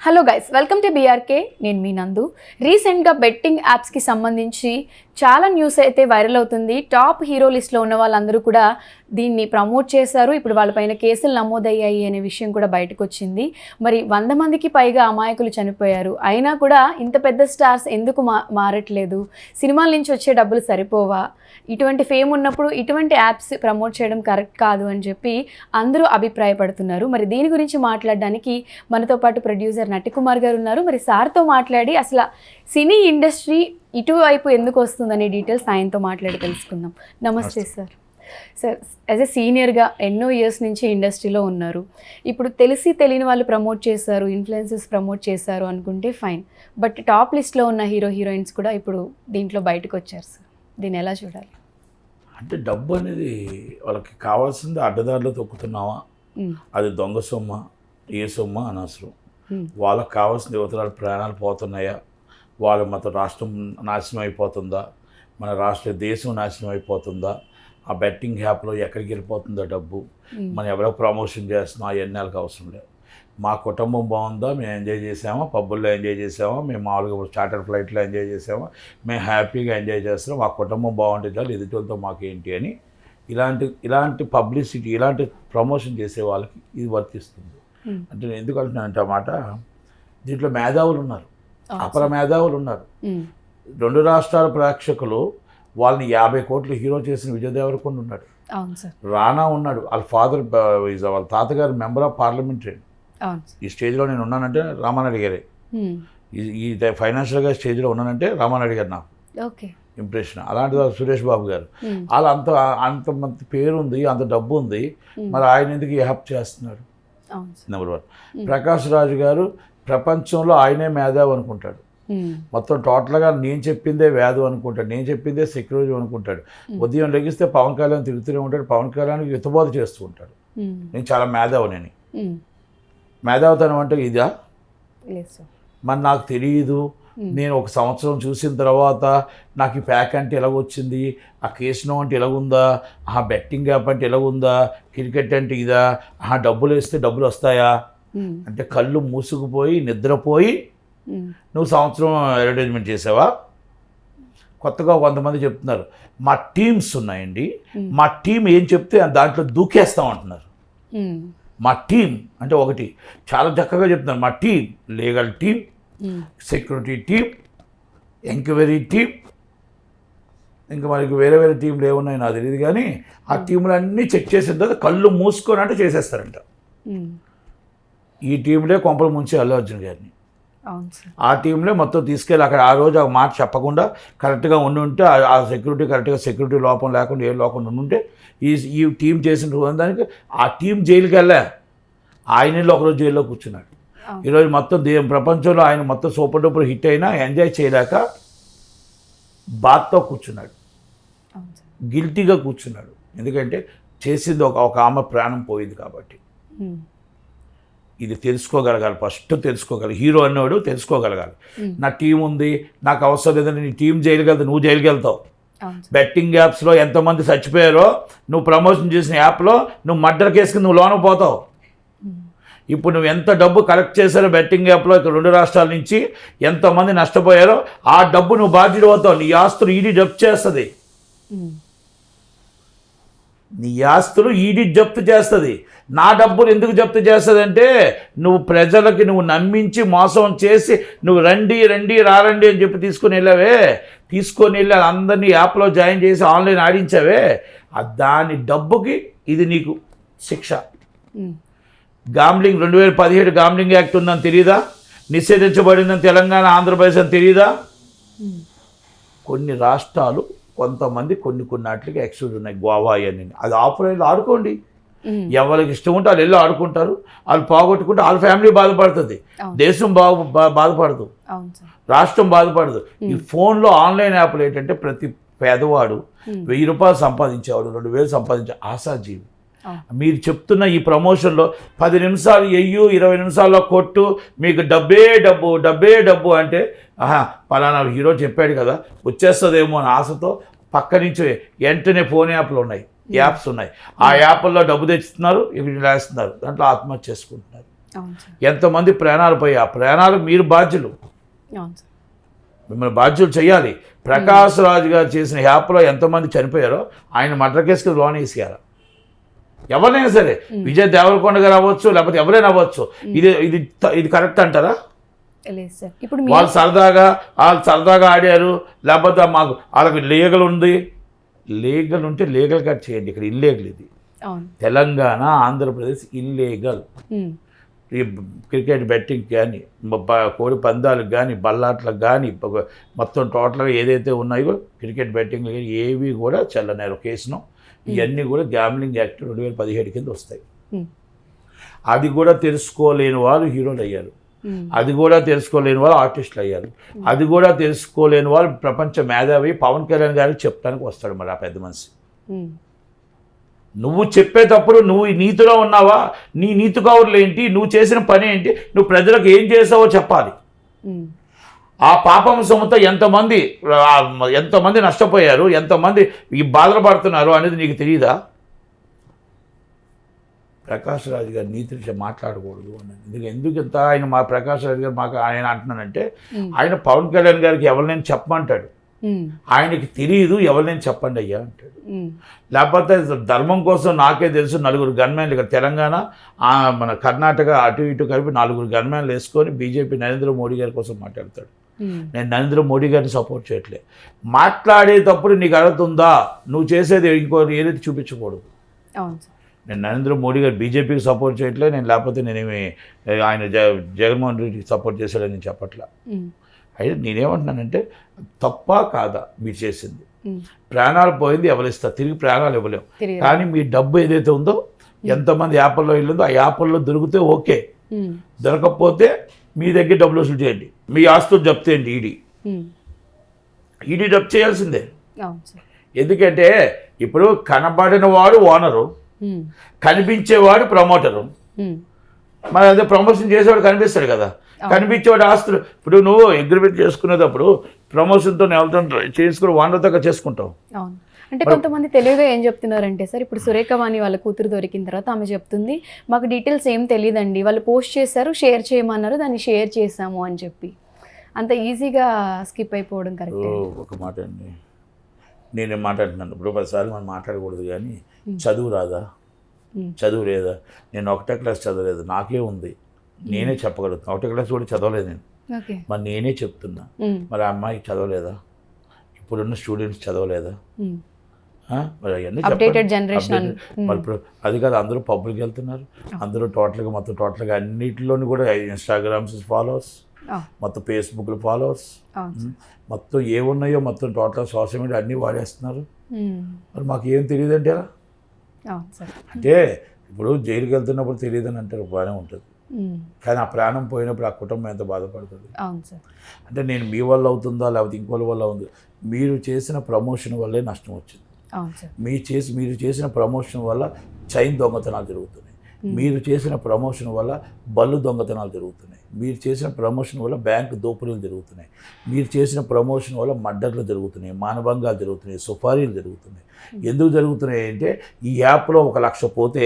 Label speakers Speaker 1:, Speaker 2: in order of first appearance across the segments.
Speaker 1: Hello guys, welcome to BRK. నేను మీ నందు. రీసెంట్గా బెట్టింగ్ యాప్స్కి సంబంధించి చాలా న్యూస్ అయితే వైరల్ అవుతుంది. టాప్ హీరో లిస్ట్లో ఉన్న వాళ్ళందరూ కూడా దీన్ని ప్రమోట్ చేశారు. ఇప్పుడు వాళ్ళపైన కేసులు నమోదయ్యాయి అనే విషయం కూడా బయటకు వచ్చింది. మరి 100 మందికి పైగా అమాయకులు చనిపోయారు. అయినా కూడా ఇంత పెద్ద స్టార్స్ ఎందుకు మారట్లేదు? సినిమాల నుంచి వచ్చే డబ్బులు సరిపోవా? ఇటువంటి ఫేమ్ ఉన్నప్పుడు ఇటువంటి యాప్స్ ప్రమోట్ చేయడం కరెక్ట్ కాదు అని చెప్పి అందరూ అభిప్రాయపడుతున్నారు. మరి దీని గురించి మాట్లాడడానికి మనతో పాటు ప్రొడ్యూసర్ నటికుమార్ గారు ఉన్నారు. మరి సార్తో మాట్లాడి అసలు సినీ ఇండస్ట్రీ ఇటువైపు ఎందుకు వస్తుందనే డీటెయిల్స్ ఆయనతో మాట్లాడి తెలుసుకుందాం. నమస్తే సార్. సార్, యాజ్ ఎ సీనియర్గా ఎన్నో ఇయర్స్ నుంచి ఇండస్ట్రీలో ఉన్నారు. ఇప్పుడు తెలిసి తెలియని వాళ్ళు ప్రమోట్ చేశారు, ఇన్ఫ్లుయెన్సర్స్ ప్రమోట్ చేశారు అనుకుంటే ఫైన్. బట్ టాప్ లిస్ట్లో ఉన్న హీరోయిన్స్ కూడా ఇప్పుడు దీంట్లో బయటకు వచ్చారు సార్. దీన్ని ఎలా చూడాలి?
Speaker 2: అంటే డబ్బు అనేది వాళ్ళకి కావాల్సింది అడ్డదారిలో తొక్కుతున్నావా, అది దొంగ సొమ్మ, ఏ సొమ్మ అనవసరం. వాళ్ళకి కావాల్సిన యువతరాలు ప్రాణాలు పోతున్నాయా, వాళ్ళ మత రాష్ట్రం నాశనం అయిపోతుందా, మన దేశం నాశనం అయిపోతుందా, ఆ బెట్టింగ్ యాప్లో ఎక్కడికి వెళ్ళిపోతుందా డబ్బు, మనం ఎవరో ప్రమోషన్ చేస్తున్నాం, అవన్నీ వాళ్ళకి అవసరం లేదు. మా కుటుంబం బాగుందా, మేము ఎంజాయ్ చేసామా, పబ్బుల్లో ఎంజాయ్ చేసామా, మేము మామూలుగా చార్టర్ ఫ్లైట్లో ఎంజాయ్ చేసామా, మేము హ్యాపీగా ఎంజాయ్ చేస్తున్నాం, మా కుటుంబం బాగుంటే చాలు, ఎదుటితో మాకేంటి అని ఇలాంటి పబ్లిసిటీ, ఇలాంటి ప్రమోషన్ చేసే వాళ్ళకి ఇది వర్తిస్తుంది. అంటే నేను ఎందుకు అంటున్నానంటే అన్నమాట, దీంట్లో మేధావులు ఉన్నారు, అపర మేధావులు ఉన్నారు. 2 రాష్ట్రాల ప్రేక్షకులు వాళ్ళని 50 కోట్లు హీరో చేసిన విజయ్ దేవరకొండ ఉన్నాడు, రానా ఉన్నాడు, వాళ్ళ తాతగారు మెంబర్ ఆఫ్ పార్లమెంటరీ. ఈ స్టేజ్లో నేను ఉన్నానంటే రామానాయుడు గారే, ఈ ఫైనాన్షియల్గా స్టేజ్లో ఉన్నానంటే రామానాయుడు గారు నాకు ఇంప్రెషన్. అలాంటి సురేష్ బాబు గారు, వాళ్ళు అంత మంచి పేరు ఉంది, అంత డబ్బు ఉంది, మరి ఆయన ఎందుకు హెల్ప్ చేస్తున్నాడు? నెంబర్ 1. ప్రకాష్ రాజు గారు ప్రపంచంలో ఆయనే మేధావి అనుకుంటాడు, మొత్తం టోటల్గా నేను చెప్పిందే వేదం అనుకుంటాడు, నేను చెప్పిందే సెక్యూరిటీ అనుకుంటాడు. ఉదయం లెగిస్తే పవన్ కళ్యాణ్ తిరుగుతూనే ఉంటాడు, పవన్ కళ్యాణ్కి యుతబోధ చేస్తూ ఉంటాడు. నేను చాలా మేధావునని. మేధావుతనం అంటే ఇదా? మరి నాకు తెలియదు, నేను 1 సంవత్సరం చూసిన తర్వాత నాకు ఈ ప్యాక్ అంటే ఎలాగొచ్చింది, ఆ కేసునో అంటే ఎలాగుందా, ఆ బెట్టింగ్ యాప్ అంటే ఎలాగుందా, క్రికెట్ అంటే ఇదా, డబ్బులు వేస్తే డబ్బులు వస్తాయా అంటే కళ్ళు మూసుకుపోయి నిద్రపోయి నువ్వు సంవత్సరం అడ్వర్టైజ్మెంట్ చేసావా? కొత్తగా కొంతమంది చెప్తున్నారు మా టీమ్స్ ఉన్నాయండి, మా టీం ఏం చెప్తే దాంట్లో దూకేస్తాం అంటున్నారు. మా టీం అంటే ఒకటి చాలా చక్కగా చెప్తున్నారు, మా team legal team, security team, enquiry team, ఇంకా మనకి వేరే వేరే టీంలు ఏమున్నాయి నాకు తెలియదు, కానీ ఆ టీంలన్నీ చెక్ చేసిన తర్వాత కళ్ళు మూసుకొని అంటే చేసేస్తారంట. ఈ టీంలే కొంపలు ముంచి అల్లు అర్జున్ గారిని, ఆ టీంలో మొత్తం తీసుకెళ్ళి అక్కడ ఆ రోజు ఆ మాట చెప్పకుండా కరెక్ట్గా ఉంటే, ఆ సెక్యూరిటీ కరెక్ట్గా సెక్యూరిటీ లోపం లేకుండా ఏ లోపం ఉంటే ఈ టీం చేసిన దానికి ఆ టీం జైలుకి వెళ్ళా, ఆయనలో ఒకరోజు జైల్లో కూర్చున్నాడు. ఈరోజు మొత్తం ప్రపంచంలో ఆయన మొత్తం సూపర్ డూపర్ హిట్ అయినా ఎంజాయ్ చేయలేక బాధతో కూర్చున్నాడు, గిల్టీగా కూర్చున్నాడు. ఎందుకంటే చేసింది ఒక ఆమె ప్రాణం పోయింది కాబట్టి. ఇది తెలుసుకోగలగాలి, ఫస్ట్ తెలుసుకోగలగాలి. హీరో అన్నవాడు తెలుసుకోగలగాలి, నా టీం ఉంది, నాకు అవసరం లేదని నీ టీం జైలుకి వెళ్తావు, నువ్వు జైలుకి వెళ్తావు. బెట్టింగ్ యాప్స్లో ఎంతమంది చచ్చిపోయారో నువ్వు ప్రమోషన్ చేసిన యాప్లో నువ్వు మర్డర్ కేసుకి నువ్వు లోన పోతావు. ఇప్పుడు నువ్వు ఎంత డబ్బు కలెక్ట్ చేశారో బెట్టింగ్ యాప్లో ఇక్కడ 2 రాష్ట్రాల నుంచి ఎంతమంది నష్టపోయారో ఆ డబ్బు నువ్వు బాధ్యత అవుతావు. నీ ఆస్తులు ఈడీ జప్తు చేస్తుంది, నీ ఆస్తులు ఈడీ జప్తు చేస్తుంది. నా డబ్బులు ఎందుకు జప్తు చేస్తుంది అంటే నువ్వు ప్రజలకి నువ్వు నమ్మించి మోసం చేసి నువ్వు రండి రారండి అని చెప్పి తీసుకొని వెళ్ళి అందరినీ యాప్లో జాయిన్ చేసి ఆన్లైన్ ఆడించావే, దాని డబ్బుకి ఇది నీకు శిక్ష. గాంబ్లింగ్ 2017 గాంబ్లింగ్ యాక్ట్ ఉందని తెలియదా? నిషేధించబడిందని తెలంగాణ, ఆంధ్రప్రదేశ్ అని తెలియదా? కొన్ని రాష్ట్రాలు కొంతమంది కొన్ని వాటికి ఎక్స్క్యూజ్ ఉన్నాయి, గోవా అని. అది ఆఫ్లైన్లో ఆడుకోండి, ఎవరికి ఇష్టం ఉంటే వాళ్ళు వెళ్ళి ఆడుకుంటారు, వాళ్ళు పోగొట్టుకుంటే వాళ్ళ ఫ్యామిలీ బాధపడుతుంది, దేశం బాధపడదు, రాష్ట్రం బాధపడదు. ఈ ఫోన్లో ఆన్లైన్ యాప్లు ఏంటంటే ప్రతి పేదవాడు 1000 రూపాయలు సంపాదించేవాడు 2000 సంపాదించే ఆశాజీవి. మీరు చెప్తున్న ఈ ప్రమోషన్లో 10 నిమిషాలు 20 నిమిషాల్లో కొట్టు, మీకు డబ్బే డబ్బు అంటే పలానా హీరో చెప్పాడు కదా వచ్చేస్తుందేమో అని ఆశతో పక్క నుంచి వెంటనే ఫోన్ యాప్లు ఉన్నాయి, యాప్స్ ఉన్నాయి, ఆ యాప్ల్లో డబ్బు తెచ్చుతున్నారు, ఇక్కడ వేస్తున్నారు, దాంట్లో ఆత్మహత్య చేసుకుంటున్నారు.
Speaker 1: అవును సార్.
Speaker 2: ఎంతమంది ప్రాణాలు పోయి ఆ ప్రాణాలు మీరు బాధ్యులు,
Speaker 1: అవును సార్.
Speaker 2: మిమ్మల్ని బాధ్యులు చేయాలి. ప్రకాష్ రాజ్ గారు చేసిన యాప్లో ఎంతమంది చనిపోయారో ఆయన మర్డర్ కేసుకి లోన్ వేసేయాలి. ఎవరైనా సరే, విజయ్ దేవరకొండ గారు అవ్వచ్చు, లేకపోతే ఎవరైనా అవ్వచ్చు. ఇది కరెక్ట్ అంటారా?
Speaker 1: లేదు సార్. ఇప్పుడు
Speaker 2: వాళ్ళు సరదాగా ఆడారు, లేకపోతే మాకు వాళ్ళకి లీగల్ ఉంది. లీగల్ ఉంటే లీగల్ కట్ చేయండి. ఇక్కడ ఇల్లీగల్ ఇది.
Speaker 1: అవును.
Speaker 2: తెలంగాణ, ఆంధ్రప్రదేశ్ ఇల్లీగల్. ఈ క్రికెట్ బెట్టింగ్ కానీ, కోడి పందాలకు కానీ, బల్లాట్లకు కానీ, మొత్తం టోటల్గా ఏదైతే ఉన్నాయో క్రికెట్ బెట్టింగ్ కానీ ఏవి కూడా చెల్లనేరు కేసును. ఇవన్నీ కూడా గ్యామ్లింగ్ యాక్ట్ 2017 కింద వస్తాయి. అది కూడా తెలుసుకోలేని వాళ్ళు హీరోలు అయ్యారు. అది కూడా తెలుసుకోలేని వాళ్ళు ఆర్టిస్టులు అయ్యారు. అది కూడా తెలుసుకోలేని వాళ్ళు ప్రపంచ మేధావి పవన్ కళ్యాణ్ గారికి చెప్పడానికి వస్తాడు మరి ఆ పెద్ద మనిషి. నువ్వు చెప్పేటప్పుడు నువ్వు ఈ నీతిలో ఉన్నావా, నీ నీతి కౌరులు ఏంటి, నువ్వు చేసిన పని ఏంటి, నువ్వు ప్రజలకు ఏం చేసావో చెప్పాలి. ఆ పాపం సొమ్ముతో ఎంతమంది నష్టపోయారు, ఎంతమంది ఈ బాధలు పడుతున్నారు అనేది నీకు తెలియదా? ప్రకాష్ రాజ్ గారు నీతి విషయం మాట్లాడకూడదు అన్నది ఎందుకు ఇంత ఆయన మా ప్రకాష్ రాజ్ గారు మాకు ఆయన అంటున్నానంటే, ఆయన పవన్ కళ్యాణ్ గారికి ఎవరినైనా చెప్పమంటాడు, ఆయనకి తెలియదు ఎవరినైనా చెప్పండి అయ్యా అంటాడు. లేకపోతే ధర్మం కోసం నాకే తెలుసు 4 గన్మ్యాన్లు ఇక్కడ తెలంగాణ మన కర్ణాటక అటు ఇటు కలిపి 4 గన్మ్యాన్లు వేసుకొని బీజేపీ నరేంద్ర మోడీ గారి కోసం మాట్లాడతాడు. నేను నరేంద్ర మోడీ గారిని సపోర్ట్ చేయట్లే. మాట్లాడేటప్పుడు నీకు అడుగుతుందా, నువ్వు చేసేది ఏదైతే చూపించకూడదు. నేను నరేంద్ర మోడీ గారు బీజేపీకి సపోర్ట్ చేయట్లే, నేను లేకపోతే నేనేమి ఆయన జగన్మోహన్ రెడ్డికి సపోర్ట్ చేశాడని నేను చెప్పట్లా. అయితే నేనేమంటున్నానంటే, తప్ప కాదా మీరు చేసింది? ప్రాణాలు పోయింది ఎవరిస్తారు, తిరిగి ప్రాణాలు ఇవ్వలేము. కానీ మీ డబ్బు ఏదైతే ఉందో, ఎంతమంది యాప్ల్లో వెళ్ళిందో ఆ యాప్ల్లో దొరికితే ఓకే, దొరకకపోతే మీ దగ్గర డబ్బులు వసూలు చేయండి, మీ ఆస్తులు జప్తు చేయండి. ఈడీ జప్తు చేయాల్సిందే. ఎందుకంటే ఇప్పుడు కనబడిన వాడు ఓనరు, కనిపించేవాడు ప్రమోటరు. మరి అదే ప్రమోషన్ చేసేవాడు కనిపిస్తాడు కదా, కనిపించేవాడు ఆస్తులు. ఇప్పుడు నువ్వు అగ్రిమెంట్ చేసుకునేటప్పుడు ప్రమోషన్తో చేసుకుని ఓనర్తో చేసుకుంటావు.
Speaker 1: అంటే కొంతమంది తెలివిగా ఏం చెప్తున్నారంటే సార్, ఇప్పుడు సురేఖవాణి వాళ్ళ కూతురు దొరికిన తర్వాత ఆమె చెప్తుంది, మాకు డీటెయిల్స్ ఏం తెలియదండి, వాళ్ళు పోస్ట్ చేశారు, షేర్ చేయమన్నారు, దాన్ని షేర్ చేసాము అని చెప్పి. అంత ఈజీగా స్కిప్ అయిపోవడం కరెక్ట్?
Speaker 2: ఒక మాట అండి, నేనేం మాట్లాడుతున్నాను ఇప్పుడు 10 సార్లు మనం మాట్లాడకూడదు, కానీ చదువు రాదా, చదువు లేదా? నేను 1వ క్లాస్ చదవలేదు, నాకే ఉంది, నేనే చెప్పగలుగుతాను. 1వ క్లాస్ కూడా చదవలేదు నేను, మరి నేనే చెప్తున్నా. మరి ఆ అమ్మాయికి చదవలేదా? ఇప్పుడున్న స్టూడెంట్స్ చదవలేదా? మరి అవన్నీ మరి ఇప్పుడు అది కాదు, అందరూ పబ్లిక్ వెళ్తున్నారు, అందరూ టోటల్గా అన్నిటిలోని కూడా ఇన్స్టాగ్రామ్స్ ఫాలోవర్స్, మొత్తం ఫేస్బుక్లో ఫాలోవర్స్, మొత్తం ఏమున్నాయో మొత్తం టోటల్ సోషల్ మీడియా అన్నీ వాడేస్తున్నారు. మరి మాకు ఏం తెలియదంటే ఎలా? అంటే ఇప్పుడు జైలుకి వెళ్తున్నప్పుడు తెలియదని అంటారు, బాగానే ఉంటుంది, కానీ ఆ ప్రాణం పోయినప్పుడు ఆ కుటుంబం ఎంత బాధపడుతుంది. అంటే నేను మీ వల్ల అవుతుందా లేకపోతే ఇంకోళ్ళ వల్ల ఉంది? మీరు చేసిన ప్రమోషన్ వల్లే నష్టం వచ్చింది. మీరు చేసిన ప్రమోషన్ వల్ల చైన్ దొంగతనాలు జరుగుతున్నాయి, మీరు చేసిన ప్రమోషన్ వల్ల బళ్ళు దొంగతనాలు జరుగుతున్నాయి, మీరు చేసిన ప్రమోషన్ వల్ల బ్యాంకు దోపిడీలు జరుగుతున్నాయి, మీరు చేసిన ప్రమోషన్ వల్ల మర్డర్లు జరుగుతున్నాయి, మానభంగాలు జరుగుతున్నాయి, సుపారీలు జరుగుతున్నాయి. ఎందుకు జరుగుతున్నాయి అంటే, ఈ యాప్లో 1 లక్ష పోతే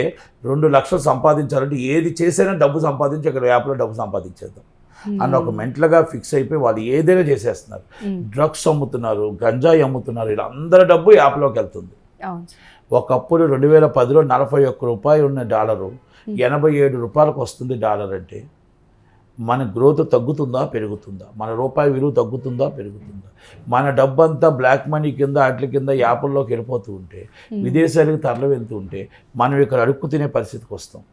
Speaker 2: 2 లక్షలు సంపాదించాలంటే ఏది చేసైనా డబ్బు సంపాదించి అక్కడ యాప్లో డబ్బు సంపాదించేద్దాం అన్న ఒక మెంటల్గా ఫిక్స్ అయిపోయి వాళ్ళు ఏదైనా చేసేస్తున్నారు. డ్రగ్స్ అమ్ముతున్నారు, గంజాయి అమ్ముతున్నారు, ఇలా అందరి డబ్బు యాప్లోకి వెళ్తుంది. ఒకప్పుడు 2010లో 41 రూపాయలు ఉన్న డాలరు 87 రూపాయలకు వస్తుంది డాలర్. అంటే మన గ్రోత్ తగ్గుతుందా పెరుగుతుందా? మన రూపాయి విలువ తగ్గుతుందా పెరుగుతుందా? మన డబ్బంతా బ్లాక్ మనీ కింద వాటి కింద యాప్ల్లోకి వెళ్ళిపోతూ ఉంటే, విదేశాలకు తరలి వెళ్తూ ఉంటే మనం ఇక్కడ అడుక్కు తినే పరిస్థితికి వస్తాం.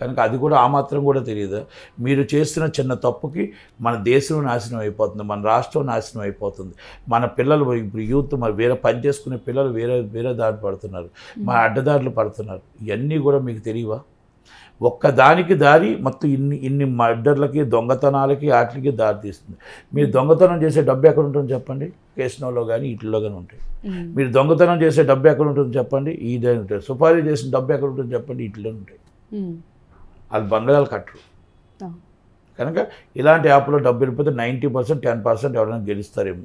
Speaker 2: కనుక అది కూడా ఆ మాత్రం కూడా తెలియదు. మీరు చేస్తున్న చిన్న తప్పుకి మన దేశం నాశనం అయిపోతుంది, మన రాష్ట్రం నాశనం అయిపోతుంది, మన పిల్లలు ఇప్పుడు యూత్ మరి వేరే పని చేసుకునే పిల్లలు వేరే దారి పడుతున్నారు, మన అడ్డదారులు పడుతున్నారు. ఇవన్నీ కూడా మీకు తెలియవా? ఒక్కదానికి దారి మొత్తం ఇన్ని మర్డర్లకి, దొంగతనాలకి, వాటికి దారి తీస్తుంది. మీరు దొంగతనం చేసే డబ్బు ఎక్కడ ఉంటుంది చెప్పండి? కేసినోలో కానీ వీటిలో కానీ ఉంటాయి. మీరు దొంగతనం చేసే డబ్బు ఎక్కడ ఉంటుంది చెప్పండి? ఇదే ఉంటాయి. సుపారీ చేసిన డబ్బు ఎక్కడ ఉంటుంది చెప్పండి? వీటిలో ఉంటాయి. అది బంగాళాలు కట్టరు. కనుక ఇలాంటి యాప్లో డబ్బు వెళ్ళిపోతే 90% 10% ఎవరైనా గెలుస్తారేమో,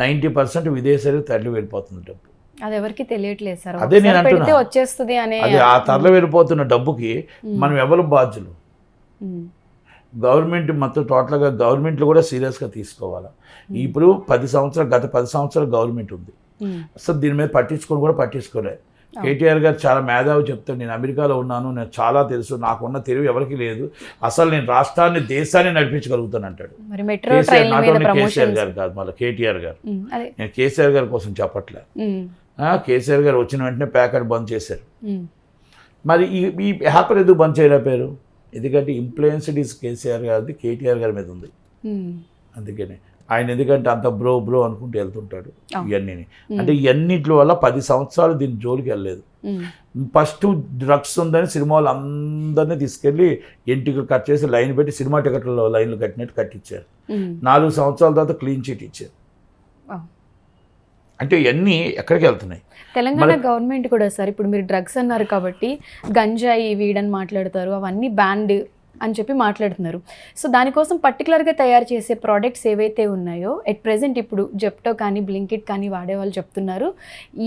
Speaker 2: 90% విదేశాలకు తరలి వెళ్ళిపోతుంది డబ్బు.
Speaker 1: అది ఎవరికి తెలియట్లేదు సార్.
Speaker 2: అదే నేను
Speaker 1: ఒకసారి పెడితే
Speaker 2: అంటున్నా.
Speaker 1: వచ్చేస్తుంది అనే
Speaker 2: అది ఆ తరలి వెళ్ళిపోతున్న డబ్బుకి మనం ఎవరు బాధ్యులు? గవర్నమెంట్ మొత్తం టోటల్గా గవర్నమెంట్లు కూడా సీరియస్గా తీసుకోవాలి. ఇప్పుడు గత 10 సంవత్సరాలు గవర్నమెంట్ ఉంది, అసలు దీని మీద పట్టించుకొని కూడా పట్టించుకోలేదు. కేటీఆర్ గారు చాలా మేధావి చెప్తాడు, నేను అమెరికాలో ఉన్నాను, నేను చాలా తెలుసు, నాకున్న తెలివి ఎవరికి లేదు, అసలు నేను రాష్ట్రాన్ని దేశాన్ని నడిపించగలుగుతాను అంటాడు.
Speaker 1: మరి మెట్రో ట్రైన్ మీద
Speaker 2: కేసీఆర్
Speaker 1: ప్రమోషన్
Speaker 2: గారు కాదు, మళ్ళీ కేటీఆర్ గారు.
Speaker 1: అదే
Speaker 2: నేను కేసీఆర్ గారి కోసం చెప్పట్లే. కేసీఆర్ గారు వచ్చిన వెంటనే ప్యాకెట్ బంద్ చేశారు. మరి ఈ హ్యాపర్ ఎందుకు బంద్ చేయలేపారు? ఎందుకంటే ఇన్ఫ్లుయెన్స్డ్ ఈజ్ కేసీఆర్ గారిది కేటీఆర్ గారి మీద ఉంది. అందుకని ఆయన ఎందుకంటే అంత బ్రో అనుకుంటూ వెళ్తుంటాడు ఇవన్నీ. అంటే ఇవన్నిటి వల్ల 10 సంవత్సరాలు దీని జోలికి వెళ్ళలేదు. ఫస్ట్ డ్రగ్స్ ఉందని సినిమాలు అందరినీ తీసుకెళ్ళి ఎంటికలు కట్ చేసి లైన్ పెట్టి సినిమా టికెట్లలో లైన్లు కట్టినట్టు కట్టించారు. 4 సంవత్సరాల తర్వాత క్లీన్ చిట్ ఇచ్చారు. అంటే ఇవన్నీ ఎక్కడికి వెళ్తున్నాయి?
Speaker 1: తెలంగాణ గవర్నమెంట్ కూడా సార్, ఇప్పుడు మీరు డ్రగ్స్ అన్నారు కాబట్టి గంజాయి వీడని మాట్లాడతారు, అవన్నీ బ్యాండ్ అని చెప్పి మాట్లాడుతున్నారు. సో దానికోసం పర్టికులర్గా తయారు చేసే ప్రోడక్ట్స్ ఏవైతే ఉన్నాయో ఎట్ ప్రెజెంట్ ఇప్పుడు జెప్టో కానీ బ్లింకిట్ కానీ వాడేవాళ్ళు చెప్తున్నారు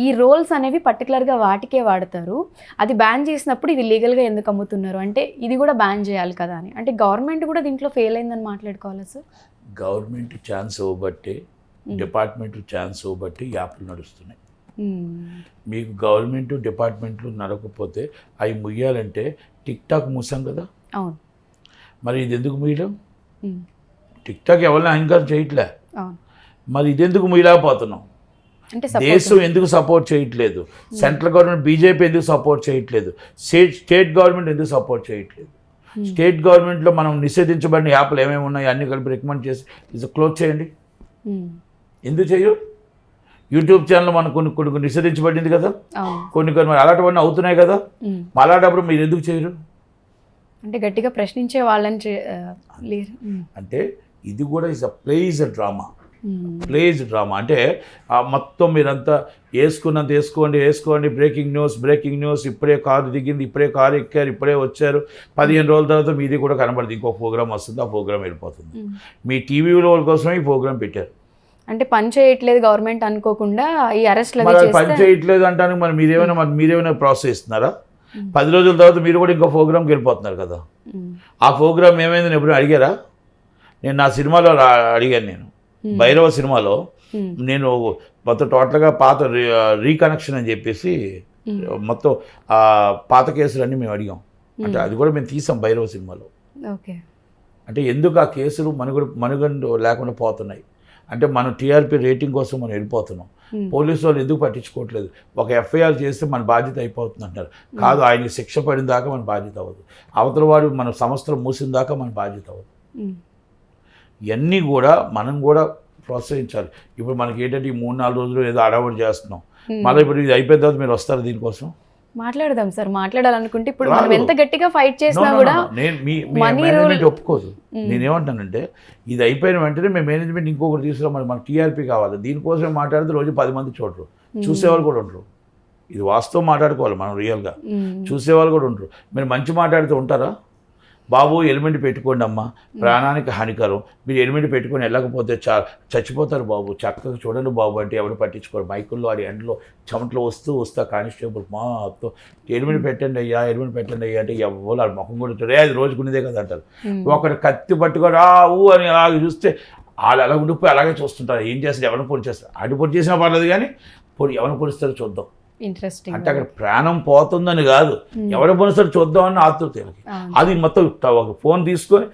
Speaker 1: ఈ రోల్స్ అనేవి పర్టికులర్గా వాటికే వాడతారు. అది బ్యాన్ చేసినప్పుడు ఇది లీగల్గా ఎందుకు అమ్ముతున్నారు అంటే ఇది కూడా బ్యాన్ చేయాలి కదా అని. అంటే గవర్నమెంట్ కూడా దీంట్లో ఫెయిల్ అయిందని మాట్లాడుకోవాలా సార్?
Speaker 2: గవర్నమెంట్ ఛాన్స్ ఇవ్వబట్టి, డిపార్ట్మెంట్ ఛాన్స్ ఇవ్వబట్టి యాప్లు నడుస్తున్నాయి. మీకు గవర్నమెంట్ డిపార్ట్మెంట్లు నడకపోతే అవి ముయ్యాలంటే టిక్ టాక్ మూసాం కదా.
Speaker 1: అవును.
Speaker 2: మరి ఇది ఎందుకు ముయ్యలేం? టిక్ టాక్ ఎవరిని అహంకారం చేయట్లే, మరి ఇది ఎందుకు ముయ్యలేకపోతున్నాం? దేశం ఎందుకు సపోర్ట్ చేయట్లేదు? సెంట్రల్ గవర్నమెంట్ బీజేపీ ఎందుకు సపోర్ట్ చేయట్లేదు? స్టేట్ గవర్నమెంట్ ఎందుకు సపోర్ట్ చేయట్లేదు? స్టేట్ గవర్నమెంట్లో మనం నిషేధించబడిన యాప్లు ఏమేమి ఉన్నాయి అన్ని కలిపి రికమెండ్ చేసి ఇది క్లోజ్ చేయండి. ఎందుకు చేయరు? యూట్యూబ్ ఛానల్ మనకు కొన్ని నిషేధించబడింది కదా, కొన్ని అలాంటివన్నీ అవుతున్నాయి కదా, అలాంటప్పుడు మీరు ఎందుకు చేయరు?
Speaker 1: అంటే గట్టిగా ప్రశ్నించే వాళ్ళని లేరు.
Speaker 2: అంటే ఇది కూడా ఇస్ అ ప్లేజ్ డ్రామా. అంటే మొత్తం మీరంతా వేసుకోండి బ్రేకింగ్ న్యూస్, ఇప్పుడే కారు దిగింది, ఇప్పుడే కారు ఎక్కారు, ఇప్పుడే వచ్చారు, 15 రోజుల తర్వాత మీది కూడా కనబడుతుంది, ఇంకో ప్రోగ్రామ్ వస్తుంది, ఆ ప్రోగ్రామ్ వెళ్ళిపోతుంది. మీ టీవీల వాళ్ళ కోసమే ఈ ప్రోగ్రామ్ పెట్టారు.
Speaker 1: అంటే పని చేయట్లేదు గవర్నమెంట్ అనుకోకుండా ఈ అరెస్ట్లు
Speaker 2: పని చేయట్లేదు అంటానికి మరి మీరేమైనా ప్రాసెస్ ఇస్తున్నారా? 10 రోజుల తర్వాత మీరు కూడా ఇంకో ప్రోగ్రామ్కి వెళ్ళిపోతున్నారు కదా. ఆ ప్రోగ్రామ్ ఏమైందని ఎప్పుడు అడిగారా? నేను నా సినిమాలో అడిగాను, నేను భైరవ సినిమాలో నేను మొత్తం టోటల్గా పాత రీకనెక్షన్ అని చెప్పేసి మొత్తం పాత కేసులన్నీ మేము అడిగాం. అంటే అది కూడా మేము తీసాం భైరవ సినిమాలో. అంటే ఎందుకు ఆ కేసులు మనుగడ లేకుండా పోతున్నాయి అంటే మనం టీఆర్పీ రేటింగ్ కోసం మనం వెళ్ళిపోతున్నాం. పోలీసు వాళ్ళు ఎందుకు పట్టించుకోవట్లేదు? ఒక ఎఫ్ఐఆర్ చేస్తే మన బాధ్యత అయిపోతుంది అంటారు. కాదు, ఆయనకి శిక్ష పడిన దాకా మన బాధ్యత అవ్వదు, అవతల వాడు మన సంస్థలు మూసిన దాకా మన బాధ్యత అవ్వదు. ఇవన్నీ కూడా మనం కూడా ప్రోత్సహించాలి. ఇప్పుడు మనకి ఏంటంటే ఈ 3-4 రోజులు ఏదో అడవుడు చేస్తున్నాం, మళ్ళీ ఇప్పుడు ఇది అయిపోయిన తర్వాత మీరు వస్తారు దీనికోసం
Speaker 1: మాట్లాడదాం సార్. మాట్లాడాలనుకుంటే ఇప్పుడు మనం ఎంత గట్టిగా ఫైట్ చేసినా కూడా
Speaker 2: మేనేజ్మెంట్ ఒప్పుకోదు. నేనేమంటానంటే ఇది అయిపోయిన వెంటనే మేము మేనేజ్మెంట్ ఇంకొకటి తీసుకురాం, మనకు టీఆర్పీ కావాలి, దీనికోసం మాట్లాడితే రోజు 10 మంది చూడరు, చూసేవాళ్ళు కూడా ఉండరు. ఇది వాస్తవం మాట్లాడుకోవాలి మనం, రియల్గా చూసేవాళ్ళు కూడా ఉండరు. మీరు మంచి మాట్లాడుతూ ఉంటారా? బాబు హెల్మెట్ పెట్టుకోండి అమ్మా, ప్రాణానికి హానికరం, మీరు హెల్మెట్ పెట్టుకొని వెళ్ళకపోతే చచ్చిపోతారు బాబు, చక్కగా చూడండి బాబు అంటే ఎవరు పట్టించుకోరు. మైకుల్లో ఆడి ఎండలో చెమటలో వస్తా కానిస్టేబుల్ మాతో హెల్మెట్ పెట్టండి అయ్యా అంటే ఎవరు ఆడు ముఖం కూడా అది రోజుకునేదే కదా అంటారు. ఒకటి కత్తి పట్టుకొని అని అలాగే చూస్తే వాళ్ళు అలా ఉండిపోయి అలాగే చూస్తుంటారు. ఏం చేస్తారు? ఎవరిని పొడి చేస్తారు? అటు పొడి చేసినా పర్లేదు కానీ ఎవరిని పొడిస్తారో చూద్దాం.
Speaker 1: ఇంట్రెస్టింగ్.
Speaker 2: అంటే అక్కడ ప్రాణం పోతుందని కాదు, ఎవరి పోనిస్తారో చూద్దామని ఆతృత. అది మొత్తం ఒక ఫోన్ తీసుకొని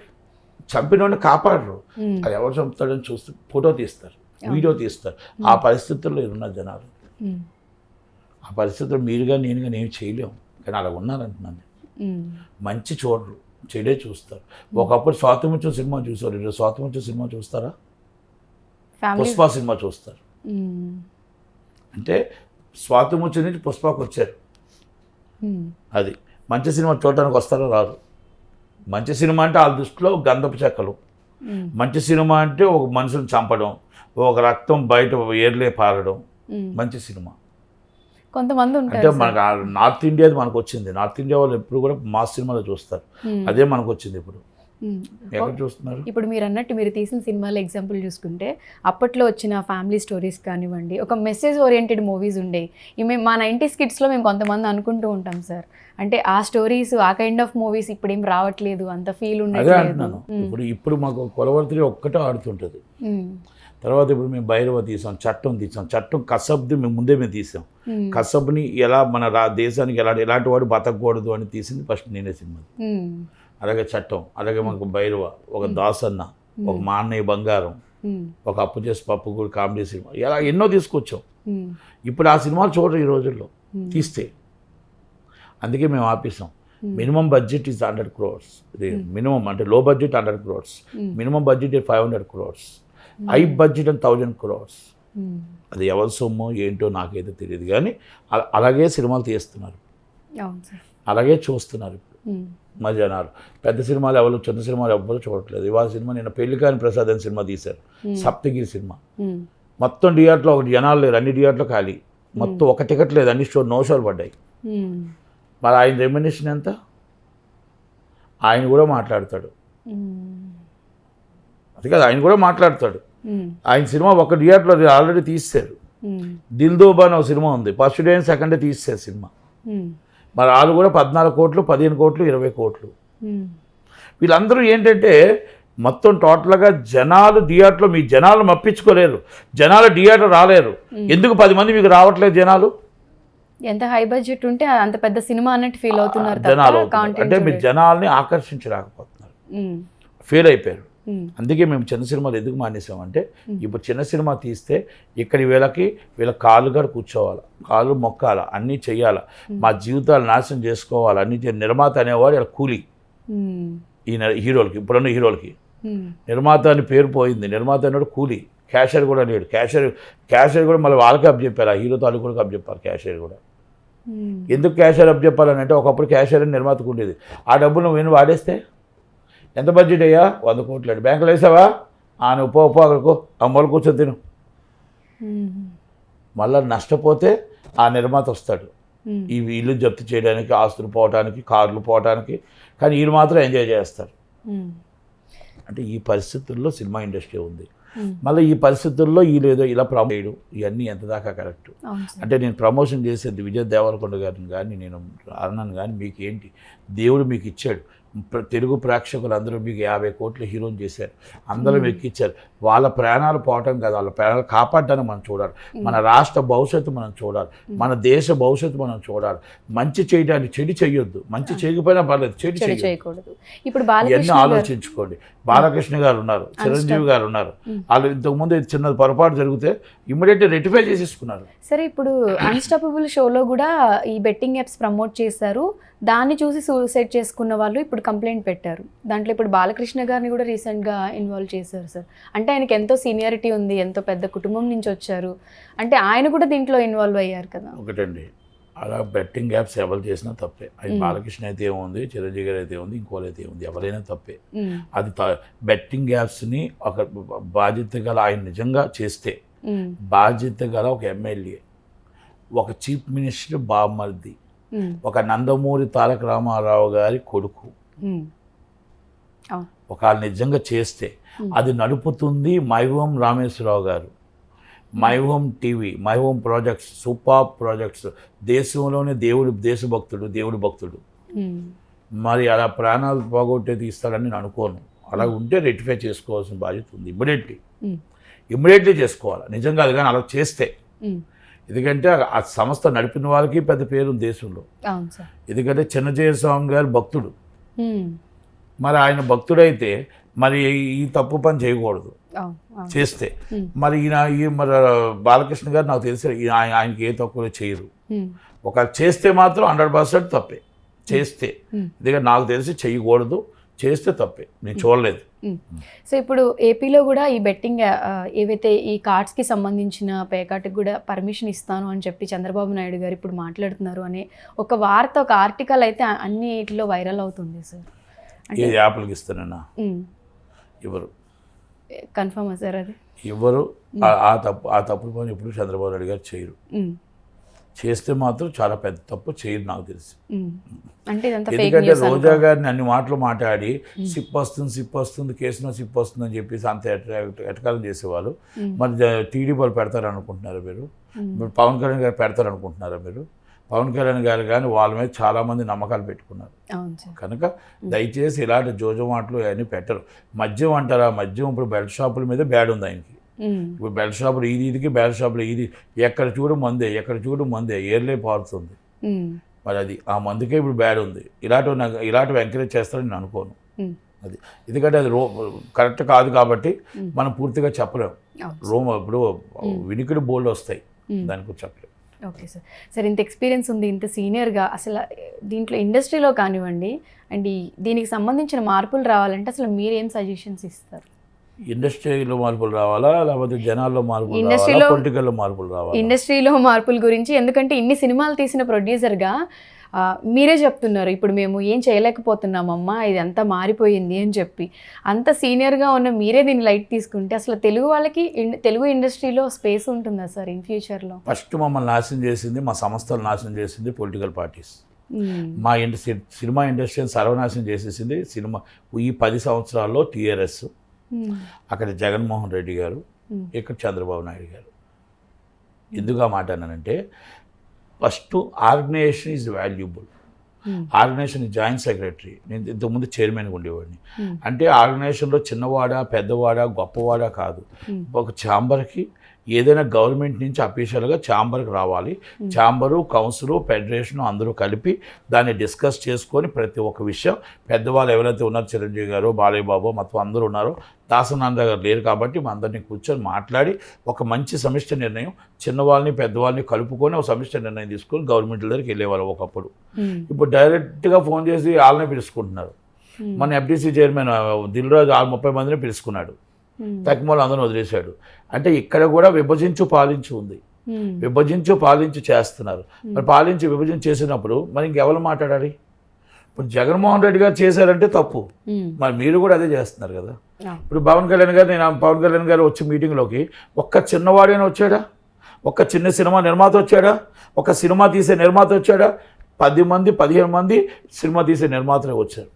Speaker 2: చంపిన కాపాడరు. అది ఎవరు చంపుతాడని చూస్తే ఫోటో తీస్తారు, వీడియో తీస్తారు. ఆ పరిస్థితుల్లో ఉన్న జనాలు, ఆ పరిస్థితుల్లో మీరుగా నేనుగా నేను చేయలేము, కానీ అలా ఉన్నారంటున్నాను. మంచి చూడరు, చెడే చూస్తారు. ఒకప్పుడు స్వాతంత్ర్యం సినిమా చూస్తారు, ఇప్పుడు స్వాతంత్ర్యం సినిమా చూస్తారా? పుష్ప సినిమా చూస్తారు. అంటే స్వాతంత్ర్యం నుంచి పుష్పకు వచ్చారు. అది మంచి సినిమా చూడటానికి వస్తారో రారు. మంచి సినిమా అంటే వాళ్ళ దృష్టిలో గంధపు చెక్కలు. మంచి సినిమా అంటే ఒక మనుషులను చంపడం, ఒక రక్తం బయట ఏర్లే పారడం మంచి సినిమా.
Speaker 1: కొంతమంది
Speaker 2: అంటే మనకు నార్త్ ఇండియాది మనకు వచ్చింది. నార్త్ ఇండియా వాళ్ళు ఎప్పుడు కూడా మాస్ సినిమాలో చూస్తారు, అదే మనకు వచ్చింది. ఇప్పుడు ఎక్కడ చూస్తున్నారు?
Speaker 1: ఇప్పుడు మీరు అన్నట్టు మీరు తీసిన సినిమాలో ఎగ్జాంపుల్ చూసుకుంటే అప్పట్లో వచ్చిన ఫ్యామిలీ స్టోరీస్ కానివ్వండి, ఒక మెసేజ్ ఓరియంటెడ్ మూవీస్ ఉండేవి. ఇవి మా 90s కిడ్స్లో మేము కొంతమంది అనుకుంటూ ఉంటాం సార్, అంటే ఆ స్టోరీస్ ఆ కైండ్ ఆఫ్ మూవీస్ ఇప్పుడు ఏం రావట్లేదు, అంత ఫీల్
Speaker 2: అదే
Speaker 1: ఉండేది.
Speaker 2: అంటున్నాను. ఇప్పుడు మాకు కొలవర్తి ఒక్కటే ఆడుతుంటుంది. తర్వాత ఇప్పుడు మేము భైరవ తీసాం, చట్టం తీసాం. చట్టం కసబ్ది మేము తీసాం. కసబ్ని ఎలా మన దేశానికి ఎలాంటి వాడు బతకూడదు అని తీసింది ఫస్ట్ నేనే సినిమా. అలాగే చట్టం, అలాగే మనకు భైరవ, ఒక దాసన్న, ఒక మా అన్నయ్య బంగారం, ఒక అప్పు చేసి పప్పు కూడా కామెడీ సినిమా, ఇలా ఎన్నో తీసుకొచ్చాం. ఇప్పుడు ఆ సినిమాలు చూడరు ఈ రోజుల్లో తీస్తే. అందుకే మేము ఆపేసాం. Minimum budget is 100 crores. ఇది మినిమం, అంటే low budget 100 crores, minimum budget 500 crores, high budget అని 1000 crores. అది ఎవరి సొమ్ము ఏంటో నాకైతే తెలియదు, కానీ అలాగే సినిమాలు తీస్తున్నారు, అలాగే చూస్తున్నారు ఇప్పుడు మా జనాలు. పెద్ద సినిమాలు ఎవరు, చిన్న సినిమాలు ఎవ్వరు చూడట్లేదు. ఇవాళ సినిమా నిన్న పెళ్లికాని ప్రసాద్ అని సినిమా తీశారు, సప్తగిరి సినిమా. మొత్తం థియేటర్లో ఒకటి జనాలు లేరు, అన్ని థియేటర్లో ఖాళీ, మొత్తం ఒక టికెట్ లేదు, అన్ని నో షోలు పడ్డాయి. మరి ఆయన రెమ్యునరేషన్ ఎంత? ఆయన కూడా మాట్లాడతాడు, అది కాదు, ఆయన కూడా మాట్లాడతాడు. ఆయన సినిమా ఒక థియేటర్లో ఆల్రెడీ తీశారు. దిల్ దోబా అని ఒక సినిమా ఉంది, ఫస్ట్ డే సెకండ్ డే తీసేశారు సినిమా. మరి వాళ్ళు కూడా 14 కోట్లు, 15 కోట్లు, 20 కోట్లు. వీళ్ళందరూ ఏంటంటే మొత్తం టోటల్గా జనాలు థియేటర్లో, మీ జనాలు మప్పించుకోలేరు, జనాలు థియేటర్ రాలేరు. ఎందుకు 10 మంది మీకు రావట్లేదు జనాలు?
Speaker 1: ఎంత హై బడ్జెట్ ఉంటే అంత పెద్ద సినిమా అన్నట్టు ఫీల్ అవుతున్నారు
Speaker 2: జనాలు. అంటే మీరు జనాల్ని ఆకర్షించలేకపోతున్నారు, ఫెయిల్ అయిపోయారు. అందుకే మేము చిన్న సినిమాలు ఎందుకు మానేసామంటే, ఇప్పుడు చిన్న సినిమా తీస్తే ఇక్కడ వీళ్ళ కాళ్ళు కూడా కూర్చోవాలి, కాళ్ళు మొక్కాలి, అన్నీ చెయ్యాలి, మా జీవితాలు నాశనం చేసుకోవాలి, అన్నీ నిర్మాత అనేవాడు ఇలా కూలి. ఈ హీరోలకి, ఇప్పుడున్న హీరోలకి నిర్మాత అని పేరు పోయింది. నిర్మాత అనేవాడు కూలి, క్యాషియర్ కూడా లేడు. క్యాషియర్ కూడా మళ్ళీ వాళ్ళకి అప్ చెప్పారు, ఆ హీరో తాలూకు కూడా అప్ చెప్పారు క్యాషియర్ కూడా. ఎందుకు క్యాషియర్ అప్ చెప్పాలని అంటే, ఒకప్పుడు క్యాషియర్ అని నిర్మాతకు ఉండేది. ఆ డబ్బులు నువ్వు వాడేస్తే ఎంత బడ్జెట్ అయ్యా? 100 కోట్లు. బ్యాంకులో వేసావా? నువ్వు పో అక్కడికో, ఆ మూల కూర్చొని తిను. మళ్ళీ నష్టపోతే ఆ నిర్మాత వస్తాడు, ఈ ఇల్లు జప్తు చేయడానికి, ఆస్తులు పోవడానికి, కార్లు పోవడానికి. కానీ వీళ్ళు మాత్రం ఎంజాయ్ చేస్తారు. అంటే ఈ పరిస్థితుల్లో సినిమా ఇండస్ట్రీ ఉంది. మళ్ళీ ఈ పరిస్థితుల్లో వీళ్ళు ఇలా ప్రమోట్ చేయడం, ఇవన్నీ ఎంత దాకా కరెక్ట్? అంటే నేను ప్రమోషన్ చేసేది విజయ్ దేవరకొండ గారిని కానీ, నేను అన్నాను కానీ, మీకు ఏంటి, దేవుడు మీకు ఇచ్చాడు, తెలుగు ప్రేక్షకులు అందరూ మీకు 50 కోట్ల హీరోని చేశారు, అందరూ ఎక్కిచ్చారు. వాళ్ళ ప్రాణాలు పోవటం కదా, వాళ్ళ ప్రాణాలు కాపాడడానికి మనం చూడాలి, మన రాష్ట్ర భవిష్యత్తు మనం చూడాలి, మన దేశ భవిష్యత్తు మనం చూడాలి. మంచి చేయడానికి చెడు చేయొద్దు, మంచి చేయకపోయినా పర్లేదు, చెడు చేయకూడదు.
Speaker 1: ఇప్పుడు
Speaker 2: ఇవన్నీ ఆలోచించుకోండి. బాలకృష్ణ గారు ఉన్నారు, చిరంజీవి గారు ఉన్నారు, వాళ్ళు ఇంతకుముందు చిన్న పొరపాటు జరిగితే ఇమ్మీడియట్గా రెక్టిఫై చేసేసుకున్నారు.
Speaker 1: సరే, ఇప్పుడు అన్స్టాపబుల్ షోలో కూడా ఈ బెట్టింగ్ యాప్స్ ప్రమోట్ చేశారు, దాన్ని చూసి సూసైడ్ చేసుకున్న వాళ్ళు ఇప్పుడు కంప్లైంట్ పెట్టారు. దాంట్లో ఇప్పుడు బాలకృష్ణ గారిని కూడా రీసెంట్గా ఇన్వాల్వ్ చేశారు సార్. అంటే ఆయనకి ఎంతో సీనియారిటీ ఉంది, ఎంతో పెద్ద కుటుంబం నుంచి వచ్చారు, అంటే ఆయన కూడా దీంట్లో ఇన్వాల్వ్ అయ్యారు కదా.
Speaker 2: ఒకటండి, అలా బెట్టింగ్ యాప్స్ ఎవరు చేసినా తప్పే. అది బాలకృష్ణ అయితే ఏముంది, చిరంజీవి గారు అయితే ఉంది, ఇంకోళ్ళు అయితే ఉంది, ఎవరైనా తప్పే. అది బెట్టింగ్ యాప్స్ని ఒక బాధ్యత గల ఆయన నిజంగా చేస్తే, బాధ్యత గల ఒక ఎమ్మెల్యే, ఒక చీఫ్ మినిస్టర్ బామ్మర్ది, ఒక నందమూరి తారక రామారావు గారి కొడుకు, ఒక నిజంగా చేస్తే అది నడుపుతుంది మై హోమ్ రామేశ్వరరావు గారు, my home TV, my home projects, super projects. దేశంలోనే దేవుడు భక్తుడు. మరి అలా ప్రాణాలు పోగొట్టేది ఇస్తాడని నేను అనుకోను. అలా ఉంటే రెక్టిఫై చేసుకోవాల్సిన బాధ్యత ఉంది. ఇమ్మీడియట్లీ చేసుకోవాలి నిజంగా. అది కానీ అలా చేస్తే, ఎందుకంటే ఆ సంస్థ నడిపిన వాళ్ళకి పెద్ద పేరు దేశంలో. ఎందుకంటే చిన్నజయస్వామి గారు భక్తుడు, మరి ఆయన భక్తుడైతే మరి ఈ తప్పు పని చేయకూడదు చేస్తే. మరి మరి బాలకృష్ణ గారు నాకు తెలిసి ఆయనకి ఏ తక్కువ చేయరు. ఒక చేస్తే మాత్రం 100% తప్పే చేస్తే, ఎందుకంటే నాకు తెలిసి చేయకూడదు, చేస్తే తప్పే, నేను చూడలేదు.
Speaker 1: సో ఇప్పుడు ఏపీలో కూడా ఈ బెట్టింగ్ ఏవైతే ఈ కార్డ్స్కి సంబంధించిన పేకాటికి కూడా పర్మిషన్ ఇస్తాను అని చెప్పి చంద్రబాబు నాయుడు గారు ఇప్పుడు మాట్లాడుతున్నారు అనే ఒక వార్త, ఒక ఆర్టికల్ అయితే అన్నిటిలో వైరల్ అవుతుంది సార్.
Speaker 2: ఏ యాప్లకి ఇస్తానన్నా ఎవరు
Speaker 1: కన్ఫర్మా సార్? అది
Speaker 2: ఎవరు ఆ తప్పుడు పని ఎప్పుడు చంద్రబాబు నాయుడు గారు చేయరు. చేస్తే మాత్రం చాలా పెద్ద తప్పు చేయరు నాకు తెలిసి.
Speaker 1: అంటే ఇదంతా ఫేక్
Speaker 2: ఎందుకంటే
Speaker 1: న్యూస్
Speaker 2: రోజా గారిని అన్ని మాటలు మాట్లాడి సిప్ వస్తుంది కేసులో సిప్ వస్తుంది అని చెప్పేసి అంత ఎటకారం చేసేవాళ్ళు. మరి టీడీపీ వాళ్ళు పెడతారు అనుకుంటున్నారా మీరు? మరి పవన్ కళ్యాణ్ గారు పెడతారు అనుకుంటున్నారా మీరు? పవన్ కళ్యాణ్ గారు కానీ వాళ్ళ మీద చాలామంది నమ్మకాలు పెట్టుకున్నారు. కనుక దయచేసి ఇలాంటి జోజో మాటలు అవన్నీ పెట్టరు. మద్యం అంటారా, మద్యం ఇప్పుడు బెల్ట్ షాపుల మీద బ్యాడ్ ఉంది ఆయనకి. ఇప్పుడు బెల్ట్ షాపులు ఇదికి బెల్ట్ షాపులు ఇది ఎక్కడ చూడు మందే ఏర్లే పారుతుంది. మరి అది ఆ మందుకే ఇప్పుడు బ్యాడ్ ఉంది. ఇలాంటివి ఎంకరేజ్ చేస్తారని నేను అనుకోను. అది ఎందుకంటే అది కరెక్ట్ కాదు కాబట్టి మనం పూర్తిగా చెప్పలేము. ఇప్పుడు వినికిడి బోల్డ్ వస్తాయి, దాని గురించి చెప్పలేము.
Speaker 1: ఓకే సార్, ఇంత ఎక్స్పీరియన్స్ ఉంది, ఇంత సీనియర్గా, అసలు దీంట్లో ఇండస్ట్రీలో కానివ్వండి అండ్ దీనికి సంబంధించిన మార్పులు రావాలంటే అసలు మీరు ఏం సజెషన్స్ ఇస్తారు?
Speaker 2: ఇండస్ట్రీలో మార్పులు రావాలా, లేకపోతే జనాల్లో మార్పులు రావాలా, పొలిటికల్లో మార్పులు రావాలా?
Speaker 1: ఇండస్ట్రీలో మార్పుల గురించి, ఎందుకంటే ఇన్ని సినిమాలు తీసిన ప్రొడ్యూసర్గా మీరే చెప్తున్నారు ఇప్పుడు మేము ఏం చేయలేకపోతున్నామమ్మా, ఇది అంతా మారిపోయింది అని చెప్పి. అంత సీనియర్గా ఉన్న మీరే దీన్ని లైట్ తీసుకుంటే అసలు తెలుగు వాళ్ళకి తెలుగు ఇండస్ట్రీలో స్పేస్ ఉంటుందా సార్ ఇన్ ఫ్యూచర్లో?
Speaker 2: ఫస్ట్ మమ్మల్ని నాశనం చేసింది, మా సంస్థలు నాశనం చేసింది పొలిటికల్ పార్టీస్. మా సినిమా ఇండస్ట్రీని సర్వనాశనం చేసేసింది ఈ 10 సంవత్సరాల్లో టీఆర్ఎస్, అక్కడ జగన్మోహన్ రెడ్డి గారు, ఇక్కడ చంద్రబాబు నాయుడు గారు. ఎందుకు ఆ మాట అన్నానంటే, first organization is valuable. Organization joint secretary, నేను ఇంతకుముందు చైర్మన్గా ఉండేవాడిని. అంటే ఆర్గనైజేషన్లో చిన్నవాడా పెద్దవాడా గొప్పవాడా కాదు, ఒక ఛాంబర్కి ఏదైనా గవర్నమెంట్ నుంచి అఫీషియల్గా ఛాంబర్కి రావాలి. ఛాంబరు, కౌన్సిలు, ఫెడరేషను అందరూ కలిపి దాన్ని డిస్కస్ చేసుకొని ప్రతి ఒక్క విషయం, పెద్దవాళ్ళు ఎవరైతే ఉన్నారో చిరంజీవి గారు, బాలయ్య బాబు మొత్తం అందరూ ఉన్నారో, దాసనారాయణ గారు లేరు కాబట్టి మా అందరినీ కూర్చొని మాట్లాడి ఒక మంచి సమిష్టి నిర్ణయం, చిన్నవాళ్ళని పెద్దవాళ్ళని కలుపుకొని ఒక సమిష్టి నిర్ణయం తీసుకొని గవర్నమెంట్ దగ్గరికి వెళ్ళేవాళ్ళు ఒకప్పుడు. ఇప్పుడు డైరెక్ట్గా ఫోన్ చేసి వాళ్ళనే పిలుచుకుంటున్నారు. మన ఎఫ్డీసీ చైర్మన్ దిల్రాజు 30 మందిని పిలుచుకున్నాడు, తక్కువ అందరూ వదిలేశాడు. అంటే ఇక్కడ కూడా విభజించు పాలించు ఉంది, విభజించు పాలించు చేస్తున్నారు. మరి విభజించి చేసినప్పుడు మరి ఇంకెవరు మాట్లాడాలి? ఇప్పుడు జగన్మోహన్ రెడ్డి గారు చేశారంటే తప్పు, మరి మీరు కూడా అదే చేస్తున్నారు కదా. ఇప్పుడు పవన్ కళ్యాణ్ గారు వచ్చి మీటింగ్లోకి ఒక్క చిన్నవాడైనా వచ్చాడా? ఒక్క చిన్న సినిమా నిర్మాత వచ్చాడా? ఒక సినిమా తీసే నిర్మాత వచ్చాడా? 10 మంది 15 మంది సినిమా తీసే నిర్మాతలే వచ్చారు.